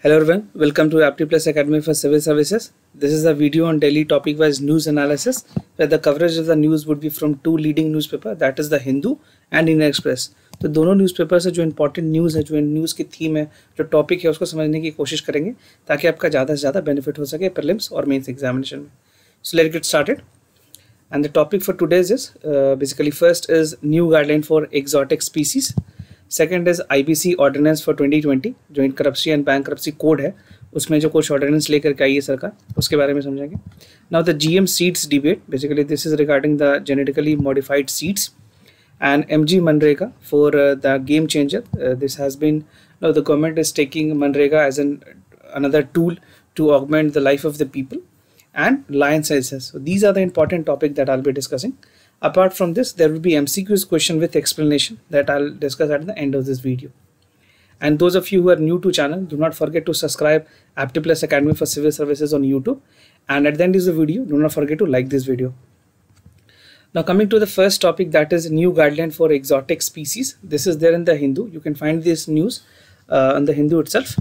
Hello everyone, welcome to Apti Plus Academy for Civil Services. This is a video on daily topic-wise news analysis where the coverage of the news would be from two leading newspaper, that is the Hindu and Indian Express. तो दोनों newspaper से जो important news है, जो news की theme है, जो topic है, उसको समझने की कोशिश करेंगे ताकि आपका ज़्यादा से ज़्यादा बेनिफिट हो सके प्रीलिम्स और मेंस एग्जामिनेशन में. So let's get started. And the topic for today's is basically first is new guideline for exotic species. Second is IBC ordinance for 2020, joint करप्सी एंड बैंक्रप्सी कोड है, उसमें जो कुछ ordinance लेकर के आई है सरकार, उसके बारे में समझेंगे. Now the GM seeds debate, basically this is regarding the genetically modified seeds and MG Manrega for the game changer. This has been, now the government is taking Manrega as another tool to augment the life of the people, and lion census. So these are the important topics that I'll be discussing. Apart from this, there will be MCQs question with explanation that I'll discuss at the end of this video. And those of you who are new to channel, do not forget to subscribe Apti Plus Academy for Civil Services on YouTube. And at the end of the video, do not forget to like this video. Now coming to the first topic, that is new guideline for exotic species. This is there in the Hindu. You can find this news on the Hindu itself.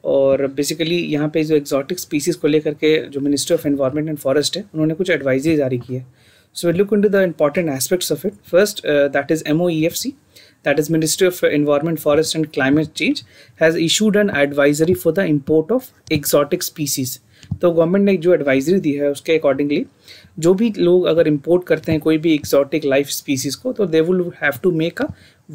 और basically यहाँ पे जो exotic species को लेकर के जो ministry of environment and forest है, उन्होंने कुछ एडवाइजरी जारी की है. So we'll look into the important aspects of it. First, that is MOEFC, that is Ministry of Environment, Forest and Climate Change, has issued an advisory for the import of exotic species. तो government ने जो advisory दी है उसके accordingly जो भी लोग अगर import करते हैं कोई भी एक्सॉटिक लाइफ स्पीसीज को, तो they will have to make a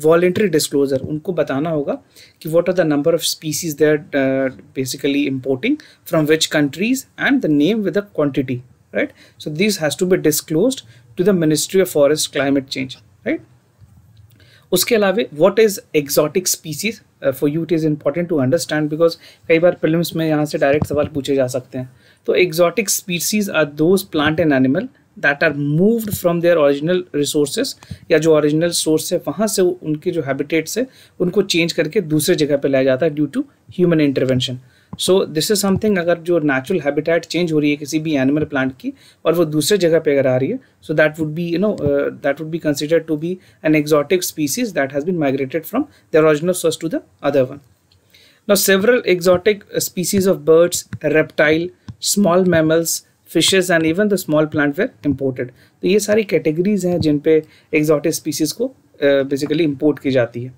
voluntary disclosure. उनको बताना होगा कि what are the number of species they are basically importing from which countries and the name with the quantity. Right, so this has to be disclosed to the Ministry of Forest Climate Change. Right. उसके अलावा what is exotic species? For you it is important to understand because कई बार prelims में यहाँ से direct सवाल पूछे जा सकते हैं. तो exotic species are those plant and animal that are moved from their original resources, या जो original source है वहाँ से उनके जो habitats है उनको change करके दूसरे जगह पे लाया जाता है due to human intervention. So this is something, अगर जो नेचुरल हैबिटेट चेंज हो रही है किसी भी एनिमल प्लांट की और वो दूसरे जगह पे अगर आ रही है, so that would be that would be considered to be an exotic species that has been migrated from their original source to the other one. Now several exotic species of birds, reptile, small mammals, fishes and even the small plant were imported. तो ये सारी categories हैं जिन पे exotic species को basically import की जाती है.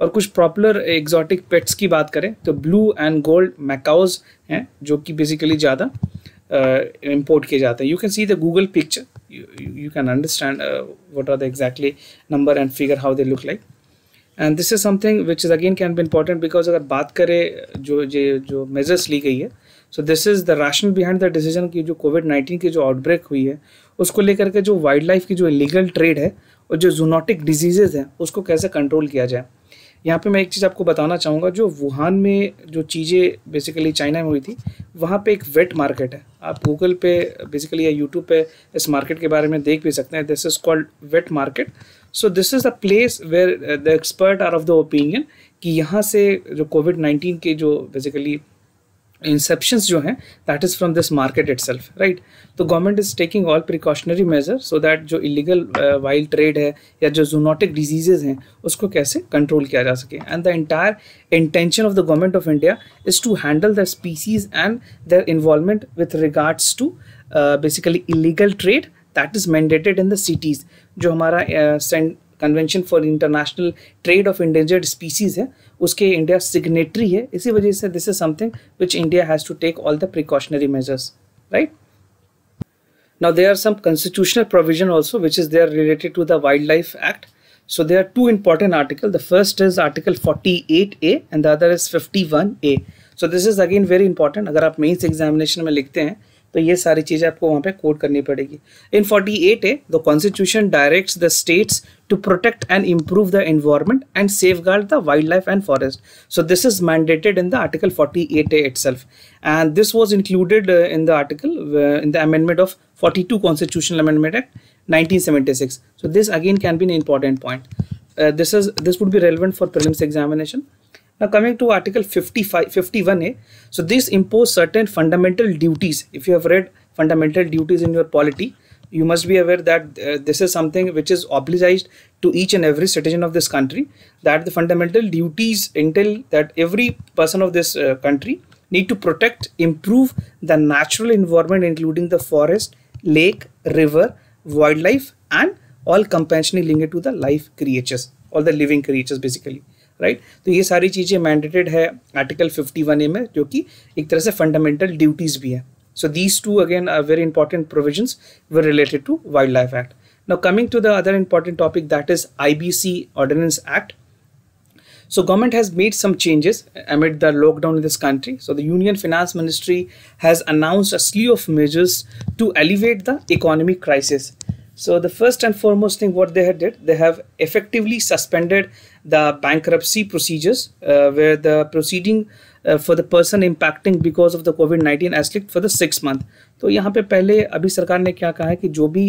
और कुछ पॉपुलर एक्सोटिक पेट्स की बात करें तो ब्लू एंड गोल्ड मैकाउज हैं जो कि बेसिकली ज़्यादा इंपोर्ट किए जाते हैं. You can see the Google picture, you can understand what are the exactly number and figure how they look like. And this is something which is again can be important because अगर बात करें जो measures ली गई है, so this is the rationale behind the decision की जो कोविड-19 की जो आउटब्रेक हुई है उसको लेकर के जो वाइल्ड लाइफ की जो इलीगल ट्रेड है और जो जूनोटिक डिजीजेज हैं उसको कैसे कंट्रोल किया जाए. यहाँ पे मैं एक चीज़ आपको बताना चाहूँगा, जो वुहान में जो चीज़ें बेसिकली चाइना में हुई थी, वहाँ पे एक वेट मार्केट है. आप गूगल पे बेसिकली या यूट्यूब पे इस मार्केट के बारे में देख भी सकते हैं. This is called wet market. So this is the place where the expert are of the opinion कि यहाँ से जो कोविड-19 के जो बेसिकली इंसेप्शंस जो हैं that is from this market itself. Right. तो government is taking all precautionary measure so that जो इलीगल वाइल्ड ट्रेड है या जो जूनोटिक डिजीजेज हैं उसको कैसे कंट्रोल किया जा सके. And the entire intention of the government of India is to handle the species and their involvement with regards to basically illegal trade that is mandated in the CITES. जो हमारा convention for international trade of endangered species है उसके India signatory है. इसी वजह से this is something which India has to take all the precautionary measures. Right. Now there are some constitutional provision also which is there related to the Wildlife Act. So there are two important articles. The first is Article 48A and the other is 51A. So this is again very important. अगर आप mains examination में लिखते हैं तो ये सारी चीज़ें आपको वहाँ पे कोड करनी पड़ेगी. In 48A, the Constitution directs the states to protect and improve the environment and safeguard the wildlife and forest. So this is mandated in the Article 48A itself, and this was included in the article in the amendment of 42 Constitutional Amendment Act 1976. So this again can be an important point. This would be relevant for prelims examination. Now coming to Article 51A, so this impose certain fundamental duties. If you have read fundamental duties in your polity, you must be aware that this is something which is obliged to each and every citizen of this country, that the fundamental duties entail that every person of this country need to protect, improve the natural environment including the forest, lake, river, wildlife and all compassionately linked to the life creatures, all the living creatures basically, right तो ये सारी चीज़ें mandated है article 51A में, जो कि एक तरह से फंडामेंटल ड्यूटीज़ भी है. So these two again are very important provisions were related to Wildlife Act. Now coming to the other important topic, that is IBC Ordinance Act. So government has made some changes amid the lockdown in this country. So the Union Finance Ministry has announced a slew of measures to alleviate the economic crisis. So the first and foremost thing what they had did, they have effectively suspended the bankruptcy procedures where the proceeding for the person impacting because of the COVID-19 as linked for the 6 month. तो यहाँ पे पहले अभी सरकार ने क्या कहा है कि जो भी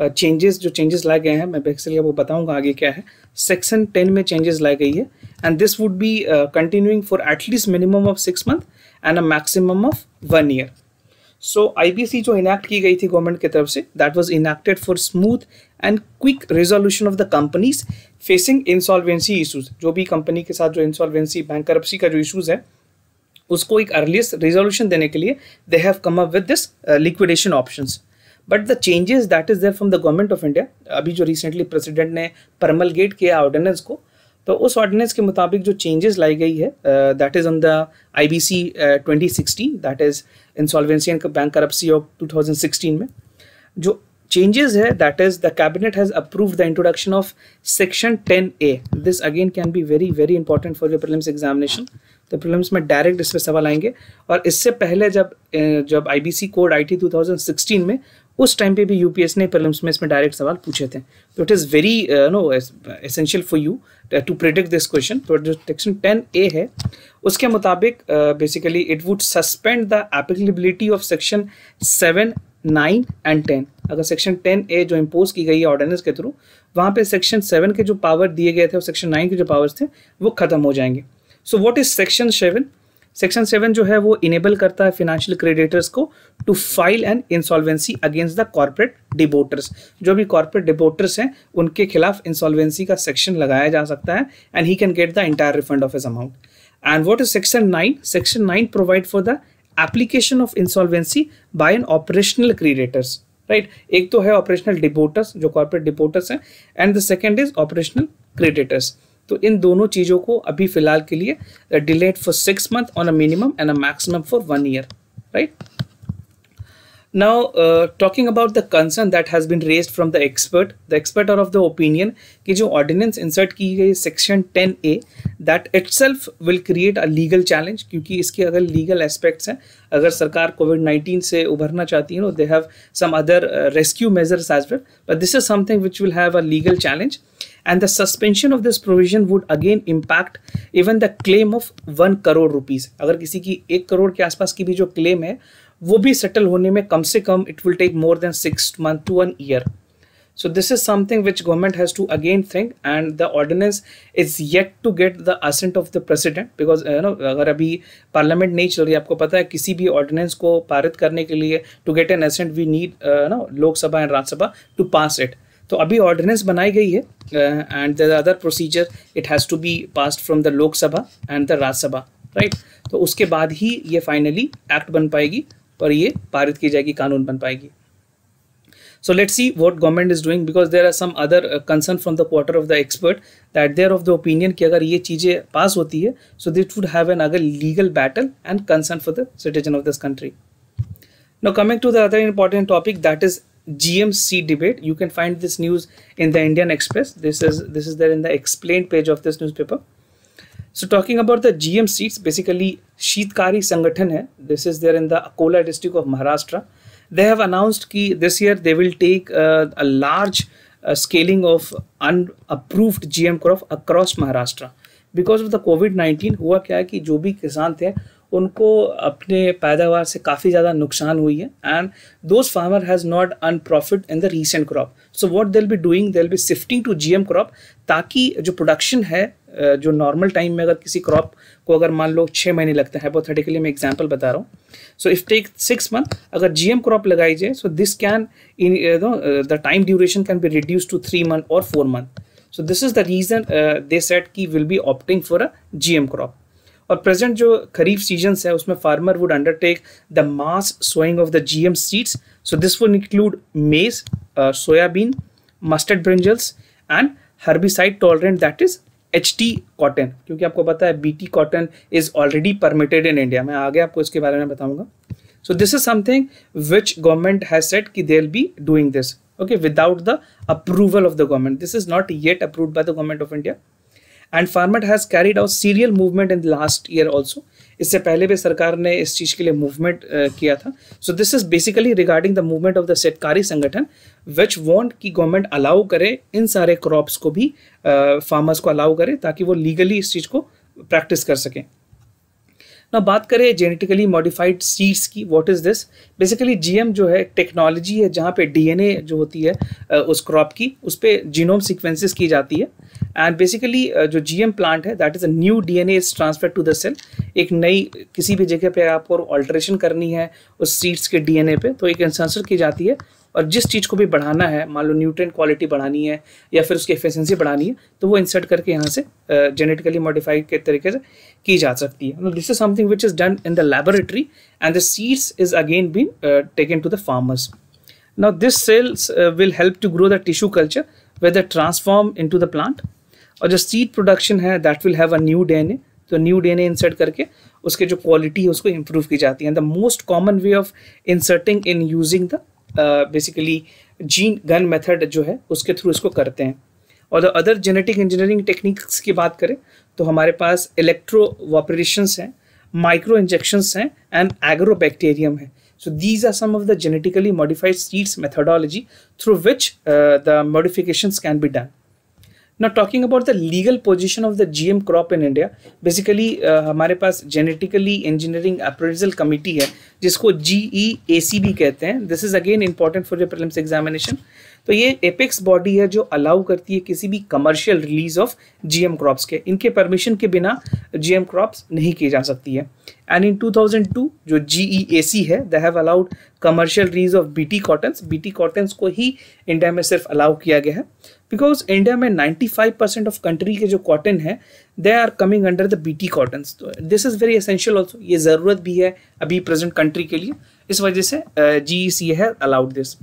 चेंजेस लाए गए हैं, मैं बेसिकली आपको बताऊंगा आगे क्या है. सेक्शन 10 में चेंजेस लाई गई है and this would be continuing for at least minimum of 6 month and a maximum of 1 year. So IBC जो इनैक्ट की गई थी गवर्नमेंट की तरफ से, that was enacted for smooth and quick resolution of the companies facing insolvency issues. जो भी company के साथ जो इंसॉल्वेंसी बैंकरप्सी का जो इशूज है उसको एक अर्लीस्ट रिजोल्यूशन देने के लिए they have come up with this liquidation options. But the changes that is there from the government of India, अभी जो रिसेंटली प्रेसिडेंट ने परमलगेट किया ऑर्डिनेंस को, तो उस ऑर्डिनेंस के मुताबिक जो चेंजेस लाई गई है that is on the IBC 2016, that is insolvency and bankruptcy of 2016 में जो changes here, that is the cabinet has approved the introduction of section 10A. This again can be very very important for your prelims examination. तो prelims में direct इस पे सवाल आएंगे. और इससे पहले जब IBC कोड आई थी 2016 में, उस टाइम पे भी UPS ने prelims में इसमें डायरेक्ट सवाल पूछे थे. तो it is very essential for you to predict this question. तो जो सेक्शन 10A है उसके मुताबिक basically it would suspend the applicability of section 7, 9 and 10. अगर सेक्शन 10A जो इम्पोज की गई है ऑर्डिनेंस के थ्रू, वहाँ पे सेक्शन 7 के जो पावर दिए गए थे और सेक्शन 9 के जो पावर्स थे वो खत्म हो जाएंगे. So what is section 7? Section 7 जो है वो इनेबल करता है फाइनेंशियल क्रेडिटर्स को to file an insolvency against the corporate debtors. जो भी कॉर्पोरेट डिबोटर्स हैं उनके खिलाफ इंसॉल्वेंसी का सेक्शन लगाया जा सकता है and he can get the entire refund of his amount. And what is section 9? Section 9 provide for the application of insolvency by an operational creditors, right? एक तो है operational depositors जो corporate depositors हैं, and the second is operational creditors. तो इन दोनों चीज़ों को अभी फिलहाल के लिए delayed for 6 months on a minimum and a maximum for 1 year, right? Now talking about the concern that has been raised from the expert are of the opinion कि जो ordinance insert की गई section 10A that itself will create a legal challenge, क्योंकि इसके अगर legal aspects हैं, अगर सरकार COVID-19 से उभरना चाहती है, they have some other rescue measures as well, but this is something which will have a legal challenge. And the suspension of this provision would again impact even the claim of 1 crore rupees. अगर किसी की 1 करोड़ के आसपास की भी जो claim है वो भी सेटल होने में कम से कम it will take more than 6 months to 1 year. So this is something which government has to again think, and the ordinance is yet to get the assent of the president, because अगर अभी parliament नहीं चल रही, आपको पता है किसी भी ऑर्डिनेंस को पारित करने के लिए to get an assent we need Lok Sabha and Rajya Sabha to pass it. तो अभी ऑर्डिनेंस बनाई गई है and the other procedure it has to be passed from the Lok Sabha and the Rajya Sabha, right? तो उसके बाद ही ये फाइनली एक्ट बन पाएगी और ये पारित की जाएगी, कानून बन पाएगी. So let's see what government is doing, because there are some other concern from the quarter of the expert that they are of the opinion कि अगर ये चीज़ें पास होती है so this would have an other legal battle and concern for the citizen of this country. Now coming to the other important topic, that is GMC debate. You can find this news in the Indian Express. This is there in the explained page of this newspaper. So talking about the GM seats, basically Sheetkari संगठन है. This is there in the Akola district of Maharashtra. They have announced कि this year they will take a large scaling of unapproved GM crop across Maharashtra. Because of the COVID-19 हुआ क्या है कि जो भी किसान थे उनको अपने पैदावार से काफ़ी ज़्यादा नुकसान हुई है, and those farmer has not earned profit in the recent crop. So what they'll be doing, they'll be shifting to GM crop, ताकि जो प्रोडक्शन है जो नॉर्मल टाइम में अगर किसी क्रॉप को अगर मान लो 6 महीने लगते हैं, हाइपोथेटिकली मैं एग्जांपल बता रहा हूँ, सो इफ टेक 6 मंथ, अगर GM क्रॉप लगाई जाए so this can the time duration can be reduce to 3 month और 4 month. So this is the reason they said कि will be opting for a GM crop. और present जो kharif season है उसमें farmer would undertake the mass sowing of the GM seeds. So this would include maize, soybean, mustard brinjals and herbicide tolerant that is HT cotton, क्योंकि आपको पता है BT cotton is already permitted in India. मैं आगे आपको इसके बारे में बताऊंगा. So this is something which government has said कि they will be doing this, okay, without the approval of the government. This is not yet approved by the government of India. And farmer has carried out serial movement in the last year also. इससे पहले भी सरकार ने इस चीज़ के लिए movement किया था. So this is basically regarding the movement of the Shetkari Sanghatan which want कि गवर्नमेंट अलाउ करे इन सारे क्रॉप्स को भी फार्मर्स को अलाउ करे ताकि वो लीगली इस चीज़ को प्रैक्टिस कर सकें. ना बात करें जेनेटिकली मॉडिफाइड सीड्स की, what is this? Basically GM जो है टेक्नोलॉजी है जहाँ पे DNA जो होती है उस क्रॉप की, उस पर जीनोम सीक्वेंसेस की जाती है. एंड बेसिकली जो GM प्लांट है that is a new DNA is transfer to the cell. एक नई किसी भी जगह पे आपको ऑल्ट्रेशन करनी है उस सीड्स के DNA पे, तो एक इंसर्शन की जाती है और जिस चीज़ को भी बढ़ाना है, मान लो न्यूट्रिएंट क्वालिटी बढ़ानी है या फिर उसकी एफिशिएंसी बढ़ानी है, तो वो इंसर्ट करके यहाँ से जेनेटिकली मॉडिफाइड के तरीके से की जा सकती है. This is something which is done in the laboratory and the seeds is again been taken to the farmers. Now this cells will help to grow the tissue culture whether transform into the plant. और जो seed production है that will have a new DNA, तो new DNA insert करके उसके जो quality है उसको improve की जाती है. The most common way of inserting in using the basically gene gun method जो है उसके थ्रू इसको करते हैं. और the other genetic engineering techniques की बात करें तो हमारे पास इलेक्ट्रोवापरेशंस हैं, माइक्रो इंजेक्शंस हैं एंड एग्रोबैक्टीरियम है. So these are some of the genetically modified seeds methodology through which the modifications can be done. Now talking about the legal position of the GM crop in India, basically हमारे पास genetically engineering appraisal committee है जिसको GEAC भी कहते हैं. This is again important for your prelims examination. तो ये apex body है जो अलाउ करती है किसी भी commercial release of GM crops के. इनके परमिशन के बिना GM क्रॉप्स नहीं की जा सकती है. एंड इन 2002 जो GEAC है they have allowed commercial release of BT cottons. BT cottons को ही इंडिया में सिर्फ अलाउ किया गया है बिकॉज इंडिया में 95% ऑफ कंट्री के जो कॉटन है they are coming under the BT cottons. तो this is very essential also, ये ज़रूरत भी है अभी प्रेजेंट कंट्री के लिए, इस वजह से GEC है allowed this.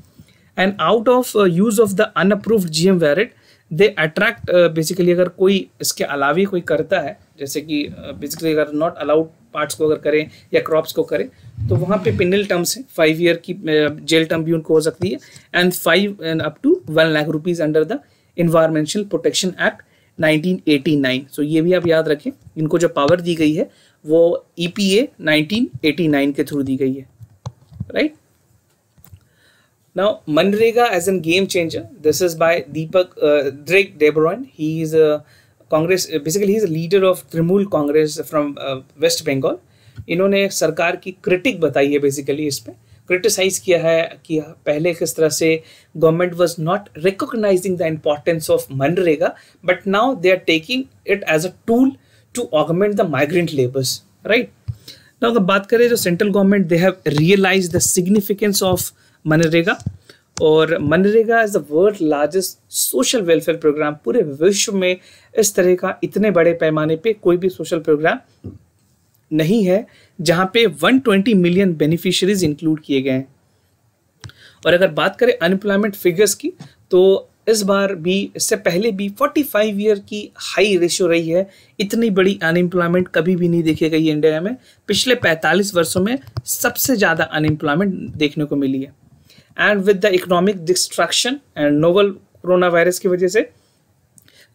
And out of use of the unapproved GM variant, they attract basically अगर कोई इसके अलावे कोई करता है, जैसे कि बेसिकली अगर नॉट अलाउड पार्ट्स को अगर करें या क्रॉप्स को करें तो वहाँ पे पिनल टर्म्स है, 5 ईयर की जेल टर्म भी उनको हो सकती है and 5 and up to 1 lakh rupees under the environmental protection act 1989. सो ये भी आप याद रखें, इनको जो पावर दी गई है वो EPA 1989 के थ्रू दी गई है, right. Now, Manrega as a game changer. This is by Deepak Drake Debroin. He is a Congress. Basically, he is a leader of Trinamool Congress from West Bengal. इन्होंने सरकार की critic बताई है, basically इस पे criticise किया है कि पहले किस तरह से government was not recognising the importance of MNREGA, but now they are taking it as a tool to augment the migrant labours, right. Now अगर बात करें जो central government they have realise the significance of MNREGA, और MNREGA is the world largest social welfare programme. पूरे विश्व में इस तरह का इतने बड़े पैमाने पे कोई भी सोशल प्रोग्राम नहीं है जहां पे 120 मिलियन बेनिफिशियरीज इंक्लूड किए गए हैं. और अगर बात करें अनएम्प्लॉयमेंट फिगर्स की तो इस बार भी, इससे पहले भी 45 ईयर की हाई रेशियो रही है. इतनी बड़ी अनएम्प्लॉयमेंट कभी भी नहीं देखी गई इंडिया में. पिछले 45 वर्षों में सबसे ज़्यादा अनएम्प्लॉयमेंट देखने को मिली है. And with the economic destruction and novel corona virus की वजह से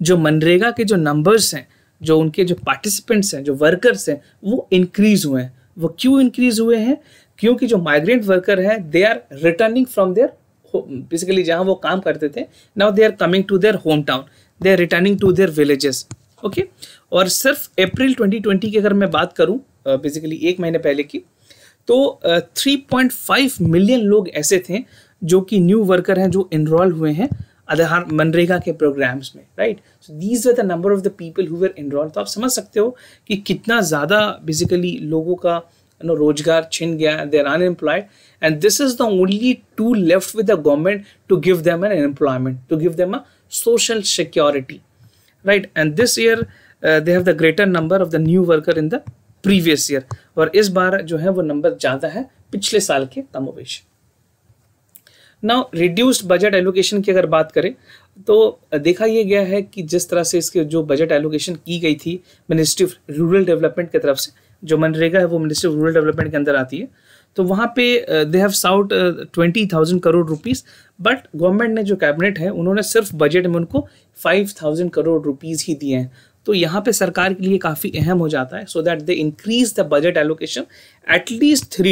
जो मनरेगा के जो नंबर्स हैं, जो उनके जो पार्टिसिपेंट्स हैं, जो वर्कर्स हैं, वो इंक्रीज हुए हैं. वो क्यों इंक्रीज हुए हैं? क्योंकि जो माइग्रेंट वर्कर हैं they are returning from there, basically जहाँ वो काम करते थे, now they are coming to their home town, they are returning to their villages. Okay. और सिर्फ अप्रैल 2020 की अगर मैं बात करूँ, बेसिकली 1 महीने पहले की, तो 3.5 मिलियन लोग ऐसे थे जो कि न्यू वर्कर हैं जो इनरोल हुए हैं आधार मनरेगा के प्रोग्राम्स में, right. So these are the number of the people who were enroll. तो आप समझ सकते हो कि कितना ज़्यादा बेसिकली लोगों का रोजगार छिन गया, they are unemployed, and this is the only tool left with the government to give them an employment, to give them a social security, right. And this year they have the greater number of the new worker in the previous year, और इस बार जो है वो number ज़्यादा है पिछले साल के कमोबेश। नाउ रिड्यूस्ड बजट एलोकेशन की अगर बात करें तो देखा यह गया है कि जिस तरह से इसके जो बजट एलोकेशन की गई थी मिनिस्ट्री ऑफ रूरल डेवलपमेंट की तरफ से, जो मनरेगा है वो मिनिस्ट्री ऑफ रूरल डेवलपमेंट के अंदर आती है, तो वहाँ पे they have sought 20,000 crore rupees, but government ने जो कैबिनेट है उन्होंने सिर्फ बजट में उनको 5,000 करोड़ रुपीस ही दिए हैं। तो यहाँ पे सरकार के लिए काफ़ी अहम हो जाता है so that they increase the budget allocation at least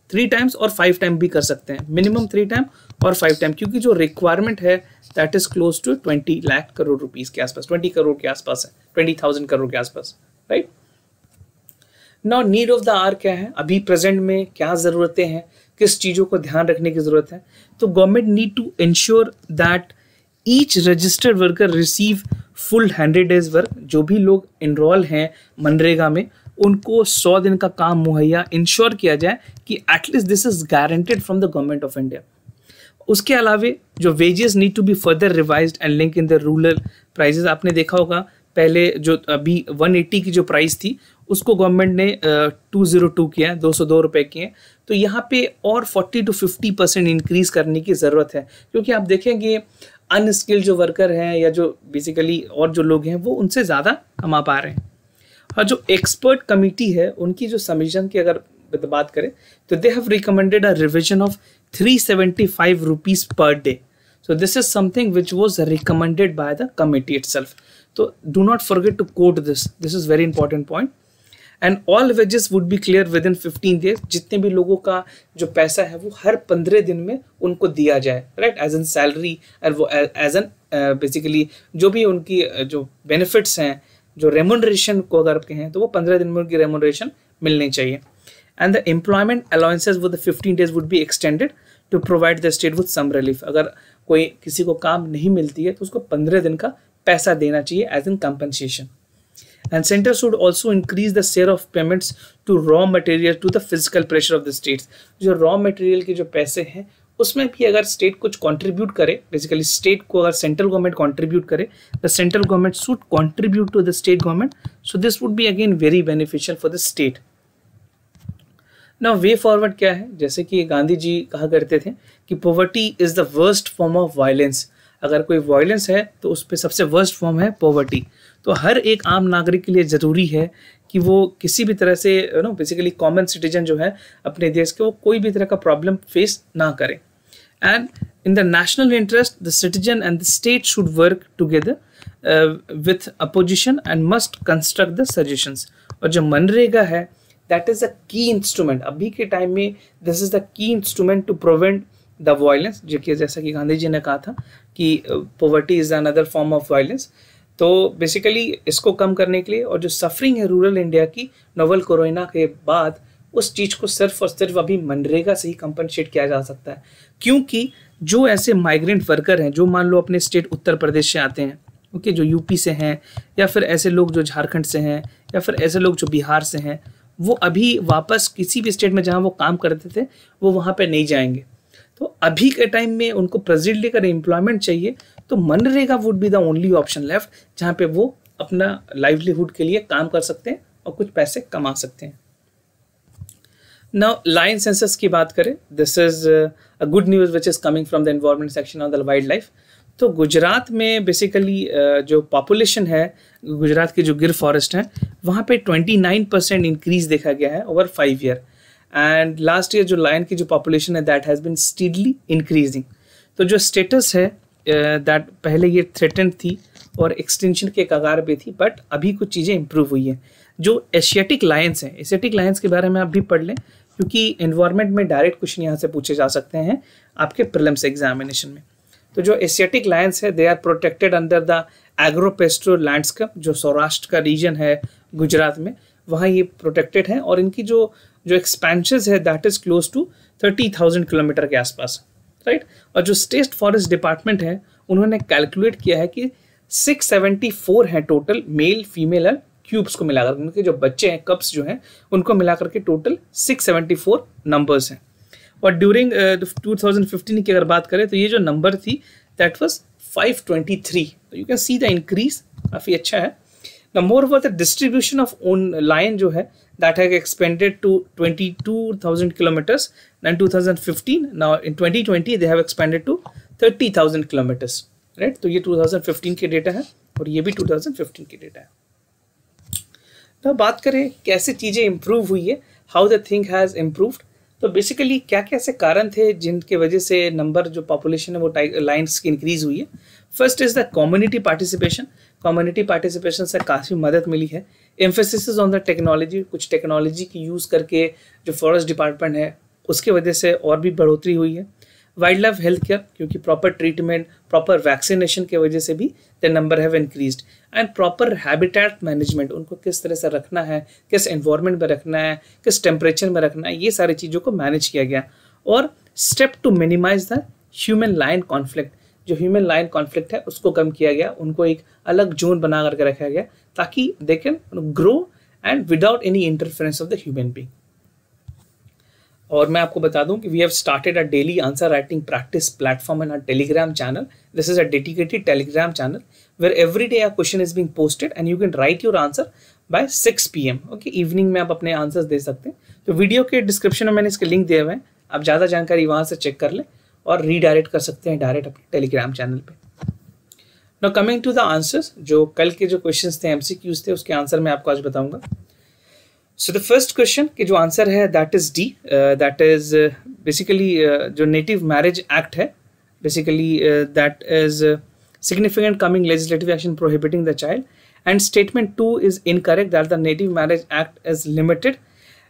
3 times और 5 टाइम भी कर सकते हैं, मिनिमम 3 टाइम और 5 टाइम, क्योंकि जो रिक्वायरमेंट है that is close to 20 lakh crore rupees के आसपास, 20 करोड़ के आसपास है, 20,000 करोड़ के आसपास, right. Now need of the hour क्या है, अभी प्रेजेंट में क्या ज़रूरतें हैं, किस चीज़ों को ध्यान रखने की ज़रूरत है। तो government need to ensure that each registered worker receive full 100 days work. जो भी लोग इनरोल हैं मनरेगा में उनको 100 दिन का काम मुहैया इंश्योर किया जाए कि at least this is guaranteed from the government of India. उसके अलावे जो wages need to be further revised and link in the rural prices. आपने देखा होगा पहले जो अभी 180 की जो प्राइस थी उसको गवर्नमेंट ने 202 किया है, 202 रुपये किए। तो यहाँ पे और 40 to 50% इंक्रीज करने की ज़रूरत है, क्योंकि आप देखेंगे अनस्किल्ड जो वर्कर हैं या जो बेसिकली और जो लोग हैं वो उनसे ज़्यादा कमा पा रहे हैं। और जो एक्सपर्ट कमेटी है उनकी जो सबमिशन की अगर बात करें तो they have recommended a revision of 375 rupees per day. So this is something which was recommended by the committee itself. तो do not forget to quote this is very important point. And all wages would be clear within 15 days. जितने भी लोगों का जो पैसा है वो हर 15 दिन में उनको दिया जाए, राइट, एज एन सैलरी और वो एज एन बेसिकली जो भी उनकी जो बेनिफिट्स हैं, जो रेमुनरेशन को अगर कहें तो वो 15 दिन में उनकी रेमुनरेशन मिलनी चाहिए। And the employment allowances with 15 days would be extended to provide the state with some relief. अगर कोई किसी को काम नहीं मिलती है तो उसको 15 दिन का पैसा देना चाहिए as an compensation. And center should also increase the share of payments to raw material to the physical pressure of the states। जो raw material के जो पैसे हैं उसमें भी अगर स्टेट कुछ कंट्रीब्यूट करे, बेसिकली स्टेट को अगर सेंट्रल गवर्नमेंट कंट्रीब्यूट करे, the central government should contribute to the state government, so this would be again very beneficial for the state. Now way forward क्या है, जैसे कि गांधी जी कहा करते थे कि poverty is the worst form of violence. अगर कोई वायलेंस है तो उस पर सबसे वर्स्ट फॉर्म है पॉवर्टी। तो हर एक आम नागरिक के लिए ज़रूरी है कि वो किसी भी तरह से बेसिकली कॉमन सिटीजन जो है अपने देश के, वो कोई भी तरह का प्रॉब्लम फेस ना करे। And in the national interest the citizen and the state should work together with opposition and must construct the suggestions. और जो मनरेगा है दैट इज़ अ की इंस्ट्रूमेंट अभी के टाइम में, this is the key instrument to prevent the violence, जो कि जैसा कि गांधी जी ने कहा था कि poverty is another form of violence. तो बेसिकली इसको कम करने के लिए और जो सफरिंग है रूरल इंडिया की नोवल कोरोना के बाद, उस चीज़ को सिर्फ और सिर्फ अभी मनरेगा से ही कंपनसेट किया जा सकता है। क्योंकि जो ऐसे माइग्रेंट वर्कर हैं जो मान लो अपने स्टेट उत्तर प्रदेश से आते हैं, ओके, जो यूपी से हैं, या फिर ऐसे लोग जो झारखंड से हैं, या फिर ऐसे लोग जो बिहार से हैं, वो अभी वापस किसी भी स्टेट में जहाँ वो काम करते थे वो वहाँ पर नहीं जाएंगे। तो अभी के टाइम में उनको प्रेजेंटली अगर एम्प्लॉयमेंट चाहिए तो MNREGA would be the only option left, जहाँ पे वो अपना लाइवलीहुड के लिए काम कर सकते हैं और कुछ पैसे कमा सकते हैं। नाउ लायन सेंसस की बात करें, this is a good news which is coming from the environment section of the wild life. तो गुजरात में बेसिकली जो पॉपुलेशन है, गुजरात के जो गिर फॉरेस्ट हैं वहाँ पे 29% इंक्रीज देखा गया है over 5 year. And last year जो लायन की जो पॉपुलेशन है that has been steadily increasing. तो जो स्टेटस है दैट पहले ये थ्रेटेंड थी और एक्सटेंशन के कगार पे थी, बट अभी कुछ चीज़ें इंप्रूव हुई हैं। जो एशियाटिक लायंस हैं, एशियाटिक लायंस के बारे में आप भी पढ़ लें, क्योंकि एनवायरनमेंट में डायरेक्ट क्वेश्चन यहाँ से पूछे जा सकते हैं आपके प्रीलिम्स एग्जामिनेशन में। तो जो एशियाटिक लायंस है they are protected under the agropastoral landscape. जो सौराष्ट्र का रीजन है गुजरात में, वहाँ ये प्रोटेक्टेड है और इनकी जो एक्सपेंशन है that is close to 30,000 kilometre के आसपास, राइट। और जो स्टेट फॉरेस्ट डिपार्टमेंट है उन्होंने कैलकुलेट किया है कि 674 है total male female and cubes को मिलाकर, उनके जो बच्चे हैं कप्स जो हैं उनको मिलाकर के टोटल 674 नंबर्स हैं। और ड्यूरिंग 2015 की अगर बात करें तो ये जो नंबर थी दैट वाज 523। तो you can see the increase काफ़ी अच्छा है। Now, moreover, the distribution of own lion जो है that has expanded to 22,000 kilometers in 2015. Now in 2020 they have expanded to 30,000 kilometers, right? तो ये 2015 के डेटा है और ये भी 2015 के डेटा है। तो बात करें कैसे चीज़ें इम्प्रूव हुई है, how the thing has improved. तो बेसिकली क्या क्या ऐसे कारण थे जिनके वजह से नंबर जो पॉपुलेशन है वो लाइन्स की इंक्रीज हुई है। First is the community participation. Community participation से काफ़ी मदद मिली है। एम्फेसिस ऑन द टेक्नोलॉजी, कुछ टेक्नोलॉजी की यूज़ करके जो फॉरेस्ट डिपार्टमेंट है उसके वजह से और भी बढ़ोतरी हुई है। वाइल्ड लाइफ हेल्थ केयर, क्योंकि प्रॉपर ट्रीटमेंट, प्रॉपर वैक्सीनेशन की वजह से भी the number have increased. And proper habitat management, उनको किस तरह से रखना है, किस एनवायरनमेंट में रखना है, किस टेम्परेचर में रखना है, ये सारी चीज़ों को मैनेज किया गया। और step to minimise the human lion conflict, जो ह्यूमन लायन कॉन्फ्लिक्ट है उसको कम किया गया, उनको एक अलग जोन बना करके रखा गया ताकि they can grow and without any interference of the human being. और मैं आपको बता दूं कि we have started a daily answer writing practice platform in a Telegram channel. This is a dedicated Telegram channel where every day a question is being posted and you can write your answer by 6 PM। Okay, evening में आप अपने answers दे सकते हैं। तो video के description में मैंने इसके लिंक दिए हुए हैं, आप ज़्यादा जानकारी वहाँ से चेक कर लें और रीडायरेक्ट कर सकते हैं डायरेक्ट अपने टेलीग्राम चैनल पे। Now coming to the answers, जो कल के जो क्वेश्चंस थे MCQs थे उसके आंसर मैं आपको आज बताऊंगा। सो द फर्स्ट क्वेश्चन के जो आंसर है that is D, that is basically जो नेटिव मैरिज एक्ट है, basically that is significant coming legislative action prohibiting the child, and statement 2 is incorrect, that the Native Marriage Act is limited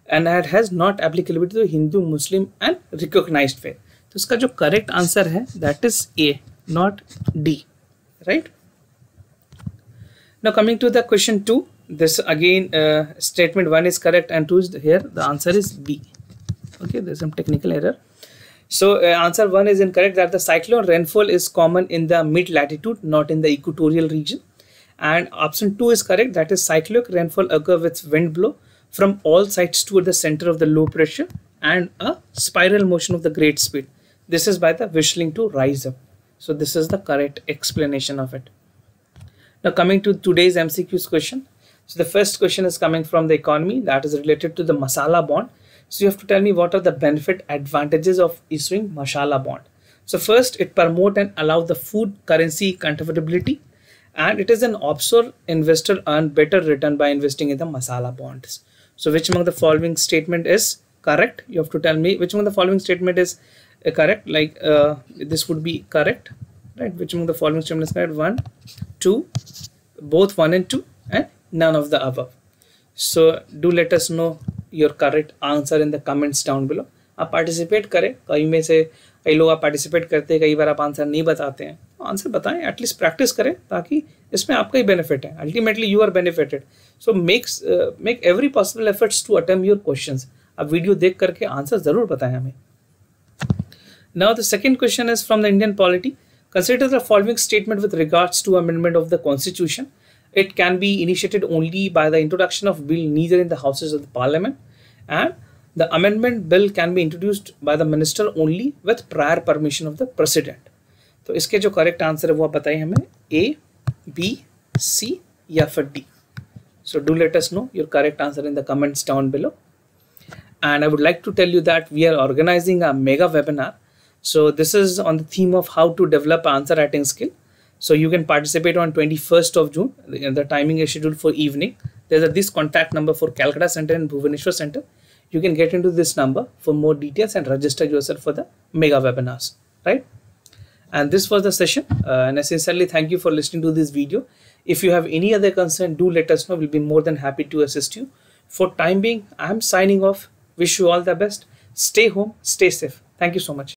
and it has not applicability to Hindu, Muslim and recognized faith। तो इसका जो correct answer है that is A, not D, right. Now coming to the question 2, this again statement 1 is correct and 2 is here, the answer is B। okay, there's some technical error, so answer 1 is incorrect, that the cyclone rainfall is common in the mid latitude, not in the equatorial region, and option 2 is correct, that is cyclonic rainfall occur with wind blow from all sides toward the center of the low pressure and a spiral motion of the great speed. This is by the whistling to rise up, so this is the correct explanation of it. Now coming to today's MCQs question. So the first question is coming from the economy, that is related to the masala bond. So you have to tell me what are the benefit advantages of issuing masala bond. So first, it promote and allow the food currency convertibility, and it is an offshore investor earn better return by investing in the masala bonds. So which among the following statement is correct? You have to tell me which among the following statement is correct. Like this would be correct, right? Which among the following statement is correct? 1, 2, both 1 and 2, and none of the above. So do let us know your correct answer in the comments down below. आप participate करें, कई में से कई लोग आप participate करते हैं, कई बार आप आंसर नहीं बताते हैं, आंसर बताएं, एटलीस्ट प्रैक्टिस करें ताकि इसमें आपका ही बेनिफिट है, ultimately you are benefited. So make every possible efforts to attempt your questions. आप वीडियो देख करके आंसर जरूर बताएं हमें। Now the second question is from the Indian polity. Consider the following statement with regards to amendment of the constitution. It can be initiated only by the introduction of bill neither in the houses of the parliament, and the amendment bill can be introduced by the minister only with prior permission of the president। तो इसके जो correct answer है वो आप बताइए हमें, A, B, C या फिर D। So do let us know your correct answer in the comments down below। And I would like to tell you that we are organizing a mega webinar. So this is on the theme of how to develop answer writing skill. So you can participate on 21st of June. The timing is scheduled for evening. There's this contact number for Calcutta Center and Bhubaneswar Center. You can get into this number for more details and register yourself for the mega webinars, right? And this was the session. And I sincerely thank you for listening to this video. If you have any other concern, do let us know. We'll be more than happy to assist you. For time being, I am signing off. Wish you all the best. Stay home, stay safe. Thank you so much.